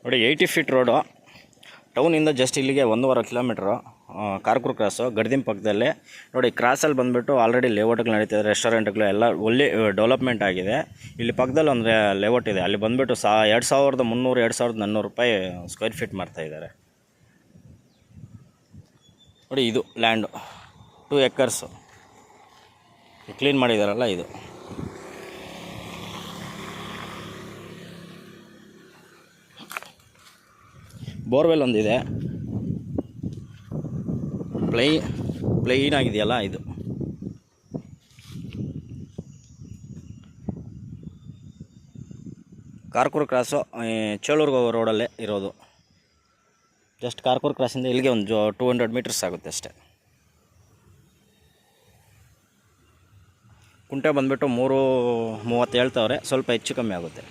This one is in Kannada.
ನೋಡಿ 80 ಫೀಟ್ ರೋಡು, ಟೌನಿಂದ ಜಸ್ಟ್ ಇಲ್ಲಿಗೆ 1.5 ಕಿಲೋಮೀಟ್ರು. ಕಾರ್ಕೂರು ಕ್ರಾಸು ಗಡ್ದಿನ ಪಕ್ಕದಲ್ಲೇ ನೋಡಿ. ಕ್ರಾಸಲ್ಲಿ ಬಂದುಬಿಟ್ಟು ಆಲ್ರೆಡಿ ಲೇಔಟ್ಗಳು ನಡೀತಿದೆ, ರೆಸ್ಟೋರೆಂಟ್ಗಳು ಎಲ್ಲ ಒಳ್ಳೆ ಡೆವಲಪ್ಮೆಂಟ್ ಆಗಿದೆ. ಇಲ್ಲಿ ಪಕ್ಕದಲ್ಲಿ ಒಂದು ಲೇಔಟ್ ಇದೆ, ಅಲ್ಲಿ ಬಂದುಬಿಟ್ಟು 2300 2400 ರೂಪಾಯಿ ಸ್ಕ್ವೇರ್ ಫೀಟ್ ಮಾಡ್ತಾಯಿದ್ದಾರೆ. ನೋಡಿ ಇದು ಲ್ಯಾಂಡು 2 ಎಕರ್ಸು ಕ್ಲೀನ್ ಮಾಡಿದಾರಲ್ಲ ಇದು. ಬೋರ್ವೆಲ್ ಒಂದಿದೆ, ಪ್ಲೈನ್ ಆಗಿದೆಯಲ್ಲ ಇದು. ಕಾರ್ಕೂರು ಕ್ರಾಸು ಚೇಳೂರಿಗೆ ಹೋಗೋ ರೋಡಲ್ಲೇ ಇರೋದು. ಜಸ್ಟ್ ಕಾರ್ಕೂರು ಕ್ರಾಸಿಂದ ಇಲ್ಲಿಗೆ ಒಂದು 200 ಮೀಟರ್ಸ್ ಆಗುತ್ತೆ ಅಷ್ಟೇ. ಕುಂಟೆ ಬಂದುಬಿಟ್ಟು 3.30 ಹೇಳ್ತವ್ರೆ, ಸ್ವಲ್ಪ ಹೆಚ್ಚು ಕಮ್ಮಿ ಆಗುತ್ತೆ.